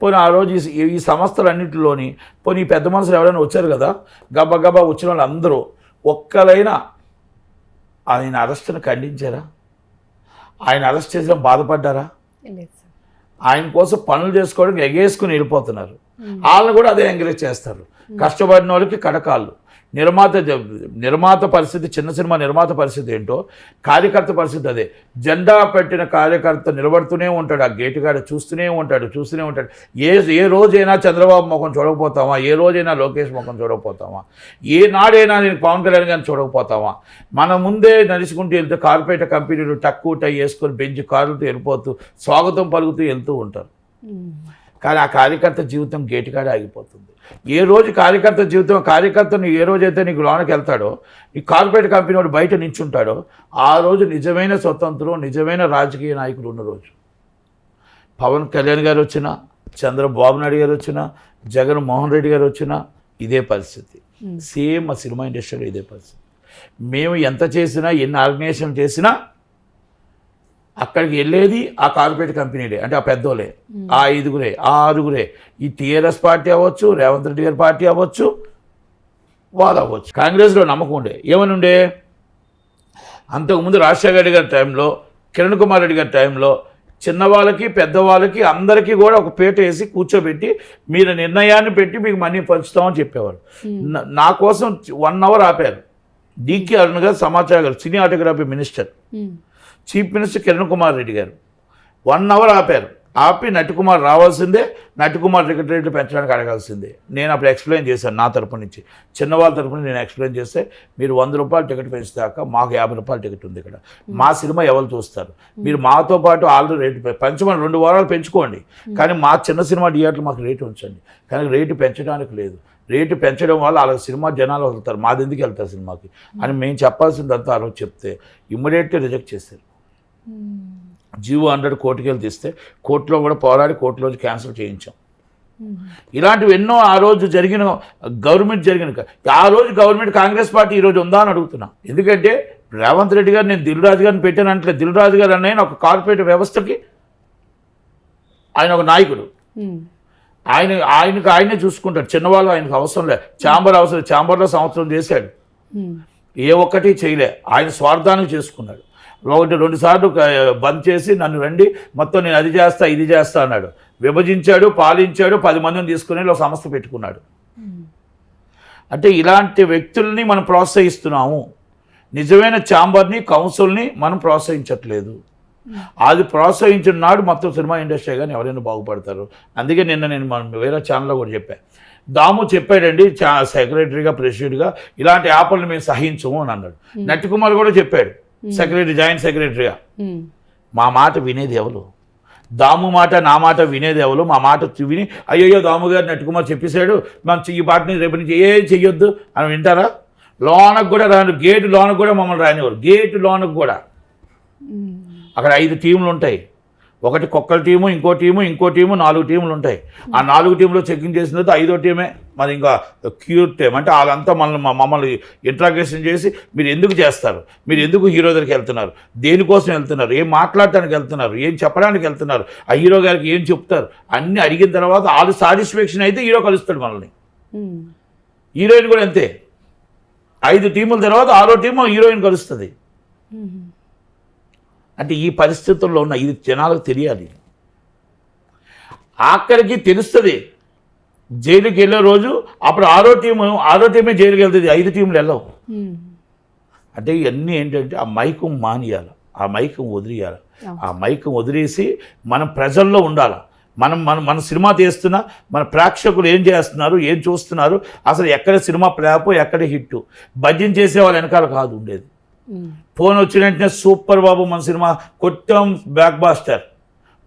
Speaker 2: పోనీ ఆ రోజు ఈ సంస్థలన్నింటిలోని పోనీ ఈ పెద్ద మనుషులు ఎవరైనా వచ్చారు కదా, గబా వచ్చిన వాళ్ళు అందరూ ఒక్కలైనా ఆయన అరెస్ట్ని ఖండించారా? ఆయన అరెస్ట్ చేసిన బాధపడ్డారా? ఆయన కోసం పనులు చేసుకోవడానికి ఎగేసుకుని వెళ్ళిపోతున్నారు. వాళ్ళని కూడా అదే ఎంకరేజ్ చేస్తారు. కష్టపడిన వాళ్ళకి కడకాళ్ళు. నిర్మాత పరిస్థితి, చిన్న సినిమా నిర్మాత పరిస్థితి ఏంటో, కార్యకర్త పరిస్థితి అదే. జెండా పెట్టిన కార్యకర్త నిలబడుతూనే ఉంటాడు, ఆ గేటుగాడ చూస్తూనే ఉంటాడు. ఏ రోజైనా చంద్రబాబు ముఖం చూడకపోతామా? ఏ రోజైనా లోకేష్ ముఖం చూడకపోతామా? ఏ నాడైనా నేను పవన్ కళ్యాణ్ గారిని చూడకపోతామా? మన ముందే నడుచుకుంటూ వెళ్తే కార్పొరేట్ కంపెనీలు టక్కు టై వేసుకొని బెంచ్ కారులతో వెళ్ళిపోతూ స్వాగతం పలుకుతూ వెళ్తూ ఉంటారు. కానీ ఆ కార్యకర్త జీవితం గేటుగాడే ఆగిపోతుంది. ఏ రోజు కార్యకర్తను ఏ రోజైతే నీకు లోనకి వెళ్తాడో, ఈ కార్పొరేట్ కంపెనీ వాడు బయట నించుంటాడో, ఆ రోజు నిజమైన స్వతంత్రం, నిజమైన రాజకీయ నాయకుడు ఉన్న రోజు. పవన్ కళ్యాణ్ గారు వచ్చినా, చంద్రబాబు నాయుడు గారు వచ్చినా, జగన్మోహన్ రెడ్డి గారు వచ్చినా ఇదే పరిస్థితి. సేమ్ మా సినిమా ఇండస్ట్రీలో ఇదే పరిస్థితి. మేము ఎంత చేసినా, ఎన్ని ఆర్గనైజేషన్ చేసినా అక్కడికి వెళ్ళేది ఆ కార్పొరేట్ కంపెనీలే, అంటే ఆ పెద్దోళ్ళే, ఆ 5గురే, ఆ 6గురే. ఈ టీఆర్ఎస్ పార్టీ అవ్వచ్చు, రేవంత్ రెడ్డి గారి పార్టీ అవ్వచ్చు, వాళ్ళు అవ్వచ్చు. కాంగ్రెస్లో నమ్మకం ఉండే, ఏమని ఉండే, అంతకుముందు రాజశేఖర రెడ్డి గారి టైంలో, కిరణ్ కుమార్ రెడ్డి గారి టైంలో చిన్నవాళ్ళకి పెద్దవాళ్ళకి అందరికీ కూడా ఒక పేట వేసి కూర్చోబెట్టి మీరు నిర్ణయాన్ని పెట్టి మీకు మనీ పంచుతామని చెప్పేవారు. నా కోసం 1 అవర్ ఆపారు. డికే అరుణ్ గారు, సమాచార గారు, cinematography minister, chief minister Kiran Kumar Reddy garu 1 hour ఆపి నటికుమార్ రావాల్సిందే, నటికుమార్ టికెట్ రేట్లు పెంచడానికి అడగాల్సిందే. నేను అప్పుడు ఎక్స్ప్లెయిన్ చేశాను, నా తరపు నుంచి, చిన్నవాళ్ళ తరపున నేను ఎక్స్ప్లెయిన్ చేస్తే, మీరు 100 రూపాయలు టికెట్ పెంచుతాక మాకు 50 రూపాయల టికెట్ ఉంది ఇక్కడ, మా సినిమా ఎవరు చూస్తారు, మీరు మాతో పాటు ఆల్రెడీ రేటు పెంచమని 2 వారాలు పెంచుకోండి, కానీ మా చిన్న సినిమా థియేటర్లు మాకు రేటు ఉంచండి. కానీ రేటు పెంచడానికి లేదు. రేటు పెంచడం వల్ల అలా సినిమా జనాలు వదులుతారు, మాది ఎందుకు వెళ్తారు సినిమాకి అని మేము చెప్పాల్సిందంతా ఆ రోజు చెప్తే ఇమ్మీడియట్గా రిజెక్ట్ చేశారు. జీవో 100 కోర్టుకి వెళ్ళి తీస్తే కోర్టులో కూడా పోరాడి కోర్టులోంచి క్యాన్సిల్ చేయించాం. ఇలాంటివి ఎన్నో ఆ రోజు ఆ రోజు గవర్నమెంట్ కాంగ్రెస్ పార్టీ ఈరోజు ఉందా అని అడుగుతున్నా. ఎందుకంటే రేవంత్ రెడ్డి గారు నేను దిల్ రాజు గారిని పెట్టాను అంటే దిల్ రాజు గారు అన్నయ్య ఒక కార్పొరేట్ వ్యవస్థకి ఆయన ఒక నాయకుడు. ఆయనే చూసుకుంటాడు. చిన్నవాళ్ళు ఆయనకు అవసరం లేదు. ఛాంబర్ అవసరం, ఛాంబర్లో సంవత్సరం చేశాడు, ఏ ఒక్కటి చేయలే. ఆయన స్వార్థానికి చేసుకున్నాడు. 1-2 సార్లు బంద్ చేసి నన్ను రండి మొత్తం నేను అది చేస్తా ఇది చేస్తా అన్నాడు. విభజించాడు, పాలించాడు, 10 మందిని తీసుకుని ఒక సంస్థ పెట్టుకున్నాడు. అంటే ఇలాంటి వ్యక్తుల్ని మనం ప్రోత్సహిస్తున్నాము. నిజమైన ఛాంబర్ని, కౌన్సిల్ని మనం ప్రోత్సహించట్లేదు. అది ప్రోత్సహించిన నాడు మొత్తం సినిమా ఇండస్ట్రీ కానీ ఎవరైనా బాగుపడతారు. అందుకే నేను వేరే ఛానల్లో కూడా చెప్పాను. దాము చెప్పాడండి సెక్రటరీగా, ప్రెసిడెంట్గా ఇలాంటి యాప్లను మేము సహించము అని అన్నాడు. నట్టికుమార్ కూడా చెప్పాడు సెక్రటరీ, జాయింట్ సెక్రటరీగా. మా మాట వినేది ఎవరు? దాము మాట, నా మాట వినేది ఎవరు? మా మాట విని అయ్యో దాము గారు నట్టికుమార్ చెప్పేశాడు మనం ఈ పాటని రేపు నుంచి ఏం చెయ్యొద్దు అని వింటారా? లోనకు కూడా రాను, గేటు లోనకు కూడా మమ్మల్ని రానివారు. గేటు లోనకు కూడా అక్కడ 5 టీంలు ఉంటాయి. ఒకటి కుక్కల టీము, ఇంకో టీము, 4 టీములు ఉంటాయి. ఆ 4 టీంలో చెకింగ్ చేసిన తర్వాత 5వ టీమే మరి ఇంకా క్యూర్ టీం. అంటే వాళ్ళంతా మమ్మల్ని ఇంట్రాగేషన్ చేసి మీరు ఎందుకు చేస్తారు, మీరు ఎందుకు హీరో దగ్గరికి వెళ్తున్నారు, దేనికోసం వెళ్తున్నారు, ఏం మాట్లాడటానికి వెళ్తున్నారు, ఏం చెప్పడానికి వెళ్తున్నారు, ఆ హీరో గారికి ఏం చెప్తారు అన్నీ అడిగిన తర్వాత వాళ్ళు సాటిస్ఫాక్షన్ అయితే హీరో కలుస్తాడు మనల్ని. హీరోయిన్ కూడా అంతే. 5 టీముల తర్వాత 6వ టీము హీరోయిన్ కలుస్తుంది. అంటే ఈ పరిస్థితుల్లో ఉన్న ఇది జనాలకు తెలియాలి. ఆఖరికి తెలుస్తుంది. జైలుకి వెళ్ళే రోజు అప్పుడు 6వ టీమే జైలుకి వెళ్తుంది, 5 టీంలు వెళ్ళవు. అంటే ఇవన్నీ ఏంటంటే ఆ మైకం మానియాలి, ఆ మైకం వదిలేయాలి. ఆ మైకం వదిలేసి మనం ప్రజల్లో ఉండాలి. మన సినిమా తీస్తున్నా మన ప్రేక్షకులు ఏం చేస్తున్నారు, ఏం చూస్తున్నారు, అసలు ఎక్కడ సినిమా ప్లాప్, ఎక్కడ హిట్, భజన చేసే వాళ్ళ వెనకాల కాదు ఉండేది. ఫోన్ వచ్చిన వెంటనే సూపర్ బాబు మన సినిమా కొట్టాం, బ్లాక్ బాస్టర్.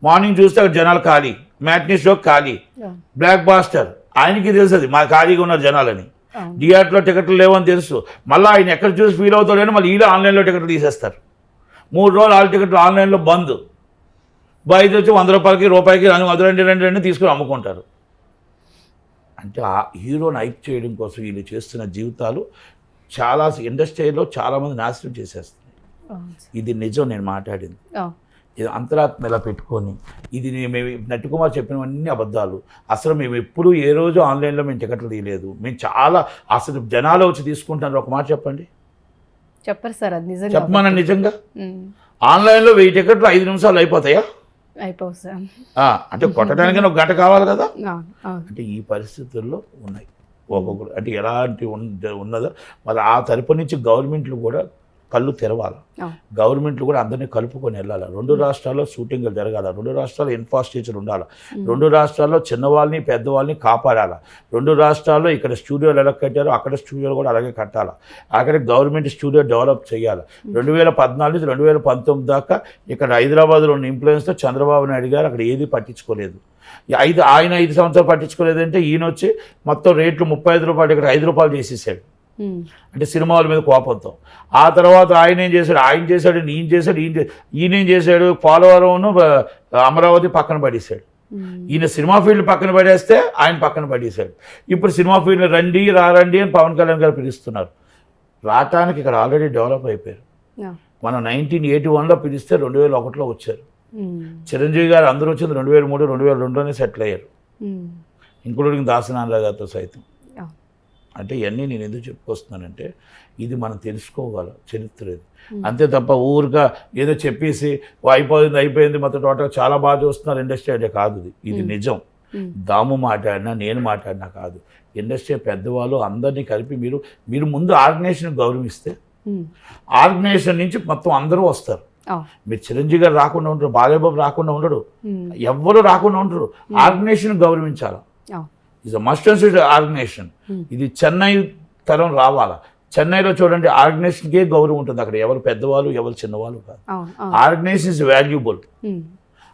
Speaker 2: మార్నింగ్ చూస్తే అక్కడ జనాలు ఖాళీ, మ్యాట్నీ షో ఖాళీ, బ్లాక్ బాస్టర్. ఆయనకి తెలుస్తుంది మా ఖాళీగా ఉన్న జనాలని. థియేటర్లో టికెట్లు లేవని తెలుసు. మళ్ళీ ఆయన ఎక్కడ చూసి ఫీల్ అవుతాడని మళ్ళీ వీళ్ళు ఆన్లైన్లో టికెట్లు తీసేస్తారు. 3 రోజులు ఆల్ టికెట్లు ఆన్లైన్లో బంద్. బయట వచ్చి 100 రూపాయకి రెండు తీసుకుని అమ్ముకుంటారు. అంటే ఆ హీరోని హైప్ చేయడం కోసం వీళ్ళు చేస్తున్న జీవితాలు చాలా ఇండస్ట్రీలో చాలామంది నాశనం చేసేస్తున్నాయి. ఇది నిజం నేను మాట్లాడింది. ఇది అంతరాత్మ ఇలా పెట్టుకొని ఇది మేము నట్టికుమార్ చెప్పినవన్నీ అబద్ధాలు. అసలు మేము ఎప్పుడు ఏ రోజు ఆన్లైన్లో మేము టికెట్లు తీయలేదు. మేము చాలా అసలు జనాలు వచ్చి తీసుకుంటారు. ఒక మాట చెప్పండి,
Speaker 1: చెప్పరు సార్ అది నిజంగా.
Speaker 2: చెప్పమన్నా నిజంగా ఆన్లైన్లో 1000 టికెట్లు 5 నిమిషాలు అయిపోతాయా?
Speaker 1: అయిపోవు సార్.
Speaker 2: అంటే కొట్టడానికి 1 గంట కావాలి కదా. అంటే ఈ పరిస్థితుల్లో ఉన్నాయి ఒక్కొక్కరు. అంటే ఎలాంటి ఉన్నదో మరి ఆ తరపు నుంచి గవర్నమెంట్లు కూడా కళ్ళు తెరవాలి. గవర్నమెంట్లు కూడా అందరినీ కలుపుకొని వెళ్ళాలి. 2 రాష్ట్రాల్లో షూటింగ్లు జరగాలి. 2 రాష్ట్రాల్లో ఇన్ఫ్రాస్ట్రక్చర్ ఉండాలి. 2 రాష్ట్రాల్లో చిన్నవాళ్ళని పెద్దవాళ్ళని కాపాడాలి. 2 రాష్ట్రాల్లో ఇక్కడ స్టూడియోలు ఎలా కట్టారో అక్కడ స్టూడియోలు కూడా అలాగే కట్టాలి. అక్కడ గవర్నమెంట్ స్టూడియో డెవలప్ చేయాలి. 2014 నుంచి 2019 దాకా ఇక్కడ హైదరాబాద్లో ఉన్న ఇన్ఫ్లుయెన్స్తో చంద్రబాబు నాయుడు గారు అక్కడ ఏది పట్టించుకోలేదు. ఆయన 5 సంవత్సరాలు పట్టించుకోలేదంటే ఈయన వచ్చి మొత్తం రేట్లు 35 రూపాయలు ఇక్కడ 5 రూపాయలు చేసేసాడు. అంటే సినిమాల మీద కోపంతో. ఆ తర్వాత ఆయన ఏం చేశాడు, ఈయన ఏం చేశాడు, పోలవరం అమరావతి పక్కన పడేశాడు. ఈయన సినిమా ఫీల్డ్ పక్కన పడేస్తే ఆయన పక్కన పడేశాడు. ఇప్పుడు సినిమా ఫీల్డ్ రండి అని పవన్ కళ్యాణ్ గారు పిలుస్తున్నారు. రావటానికి ఇక్కడ ఆల్రెడీ డెవలప్ అయిపోయారు. మనం 1981లో పిలిస్తే 2001లో వచ్చారు. చిరంజీవి గారు అందరూ వచ్చింది 2003, 2002లోనే సెటిల్ అయ్యారు, ఇంక్లూడింగ్ దాసనారాయణ గారితో సైతం. అంటే ఇవన్నీ నేను ఎందుకు చెప్పుకొస్తున్నానంటే ఇది మనం తెలుసుకోగల చరిత్ర ఇది. అంతే తప్ప ఊరిగా ఏదో చెప్పేసి అయిపోయింది మొత్తం టోటల్ చాలా బాగా చూస్తున్నారు ఇండస్ట్రీ అంటే కాదు. ఇది నిజం. దాము మాట్లాడినా నేను మాట్లాడినా కాదు. ఇండస్ట్రీ పెద్దవాళ్ళు అందరినీ కలిపి మీరు ముందు ఆర్గనైజేషన్ గౌరవిస్తే ఆర్గనైజేషన్ నుంచి మొత్తం అందరూ వస్తారు. మీరు చిరంజీవి గారు రాకుండా ఉండరు, బాలయ్యబాబు రాకుండా ఉండడు, ఎవ్వరూ రాకుండా ఉండరు. ఆర్గనైజేషన్ గౌరవించాలి. Is a must and should organization. ఇది చెన్నై తరం రావాలా. చెన్నైలో చూడండి ఆర్గనైజేషన్కే గౌరవం ఉంటుంది. అక్కడ ఎవరు పెద్దవాళ్ళు ఎవరు చిన్నవాళ్ళు కాదు. Organisation is valuable.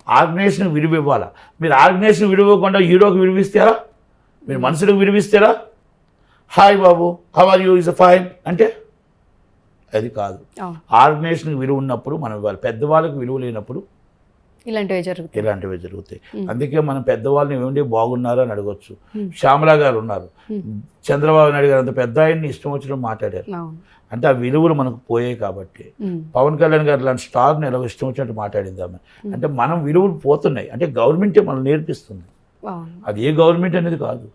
Speaker 2: ఆర్గనైజేషన్ విలువ ఇవ్వాలా. మీరు ఆర్గనైజేషన్ విలువకుండా హీరోకి విలువిస్తారా, మీరు మనుషులకు విలువిస్తారా? హాయ్ బాబు how are you is fine అంటే అది కాదు. ఆర్గనైజేషన్కి విలువ ఉన్నప్పుడు మనం ఇవ్వాలి. పెద్దవాళ్ళకి విలువ లేనప్పుడు ఇలాంటివి జరుగుతాయి. అందుకే మనం పెద్దవాళ్ళని ఏమిటి బాగున్నారా అని అడగొచ్చు. శ్యామలా గారు ఉన్నారు, చంద్రబాబు నాయుడు గారు అంత పెద్ద ఆయన్ని ఇష్టం వచ్చినట్టు మాట్లాడారు. అంటే ఆ విలువలు మనకు పోయాయి కాబట్టి. పవన్ కళ్యాణ్ గారు లాంటి స్టార్ని ఎలా ఇష్టం వచ్చినట్టు మాట్లాడింది ఆమె. అంటే మనం విలువలు పోతున్నాయి. అంటే గవర్నమెంటే మనం నేర్పిస్తుంది, అది ఏ గవర్నమెంట్ అనేది కాదు.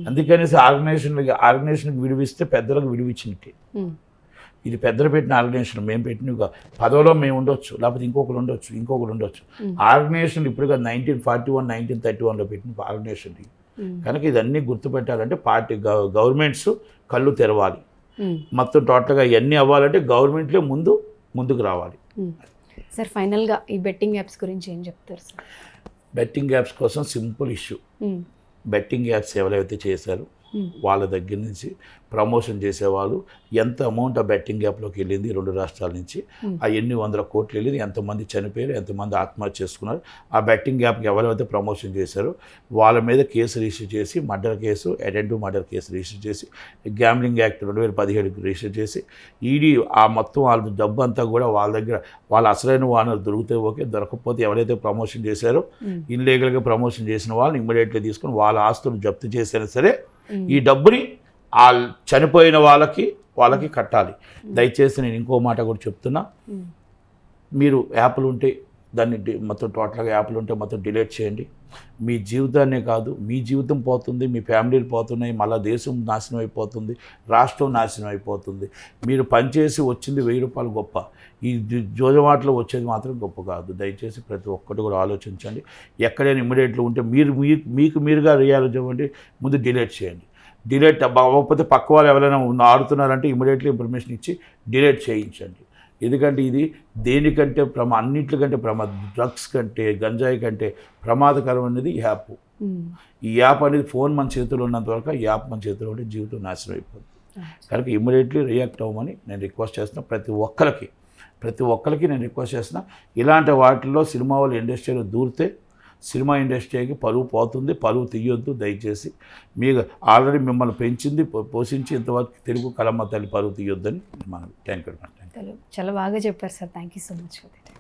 Speaker 2: అందుకనేసి ఆర్గనైజేషన్కి విలువిస్తే పెద్దలకు విలువిచ్చినట్టే. ఇది పెద్దలు పెట్టిన ఆర్గనైజేషన్, మేము పెట్టిన పదవిలో మేము ఉండొచ్చు, లేకపోతే ఇంకొకరు ఉండొచ్చు. ఆర్గనైజేషన్ ఇప్పుడుగా 1941, 1931లో పెట్టిన ఆర్గనైజేషన్. కనుక ఇదన్నీ గుర్తుపెట్టాలంటే పార్టీ గవర్నమెంట్స్ కళ్ళు తెరవాలి. మొత్తం టోటల్గా ఇవన్నీ అవ్వాలంటే గవర్నమెంట్లే ముందుకు రావాలి.
Speaker 1: సార్ ఫైనల్గా ఈ బెట్టింగ్ యాప్స్ గురించి ఏం చెప్తారు సార్?
Speaker 2: బెట్టింగ్ యాప్స్ కోసం సింపుల్ ఇష్యూ. బెట్టింగ్ యాప్స్ ఎవరైతే చేశారో వాళ్ళ దగ్గర నుంచి ప్రమోషన్ చేసేవాళ్ళు ఎంత అమౌంట్ ఆ బెట్టింగ్ యాప్లోకి వెళ్ళింది 2 రాష్ట్రాల నుంచి, ఆ ఎన్ని వందల కోట్లు వెళ్ళింది, ఎంతమంది చనిపోయారు, ఎంతమంది ఆత్మహత్య చేసుకున్నారు, ఆ బెట్టింగ్ యాప్కి ఎవరైతే ప్రమోషన్ చేశారో వాళ్ళ మీద కేసు రిజిస్టర్ చేసి murder case, attempt murder case register చేసి, గ్యాంబ్లింగ్ యాక్ట్ 2017 రిజిస్టర్ చేసి, ఈడీ ఆ మొత్తం వాళ్ళ డబ్బు అంతా కూడా వాళ్ళ దగ్గర వాళ్ళ అసలైన వానరు దొరికితే ఓకే, దొరకకపోతే ఎవరైతే ప్రమోషన్ చేశారో ఇల్లీగల్గా ప్రమోషన్ చేసిన వాళ్ళని ఇమ్మీడియట్గా తీసుకొని వాళ్ళ ఆస్తులు జప్తు చేసినా సరే ఈ డబ్బుని ఆ చనిపోయిన వాళ్ళకి కట్టాలి. దయచేసి నేను ఇంకో మాట కూడా చెప్తున్నా, మీరు యాప్లు ఉంటే దాన్ని మొత్తం టోటల్గా యాప్లు ఉంటే మొత్తం డిలీట్ చేయండి. మీ జీవితాన్నే కాదు, మీ జీవితం పోతుంది, మీ ఫ్యామిలీలు పోతున్నాయి, మళ్ళీ దేశం నాశనం అయిపోతుంది, రాష్ట్రం నాశనం అయిపోతుంది. మీరు పనిచేసి వచ్చింది 1000 రూపాయలు గొప్ప, ఈ జోజమాటలో వచ్చేది మాత్రం గొప్ప కాదు. దయచేసి ప్రతి ఒక్కటి కూడా ఆలోచించండి. ఎక్కడైనా ఇమ్మీడియట్లో ఉంటే మీకు మీరుగా రియాలైజ్ అవ్వండి, ముందు డిలీట్ చేయండి. డిలీట్ అవ్వకపోతే పక్క వాళ్ళు ఎవరైనా ఆడుతున్నారంటే ఇమ్మీడియట్లీ ఇన్ఫర్మేషన్ ఇచ్చి డిలీట్ చేయించండి. ఎందుకంటే ఇది దేనికంటే అన్నింటికంటే డ్రగ్స్ కంటే గంజాయి కంటే ప్రమాదకరం అనేది ఈ యాప్. ఈ యాప్ అనేది ఫోన్ మన చేతిలో ఉన్నంత వరకు ఈ యాప్ మన చేతిలో ఉంటే జీవితం నాశనం అయిపోతుంది. కనుక ఇమ్మీడియట్లీ రియాక్ట్ అవ్వమని నేను రిక్వెస్ట్ చేస్తున్నా. ప్రతి ఒక్కరికి నేను రిక్వెస్ట్ చేస్తున్నా. ఇలాంటి వాటిల్లో సినిమా వాళ్ళ ఇండస్ట్రీలో దూరితే సినిమా ఇండస్ట్రీకి పరువు పోతుంది, పరువు తీయొద్దు దయచేసి. మీకు ఆల్రెడీ మిమ్మల్ని పెంచింది పోషించి ఇంతవరకు తెలుగు కళమ్మ తల్లి పరువు తీయొద్దని మనం థ్యాంక్ యూ.
Speaker 1: చాలా బాగా చెప్పారు sir, thank you so much for that.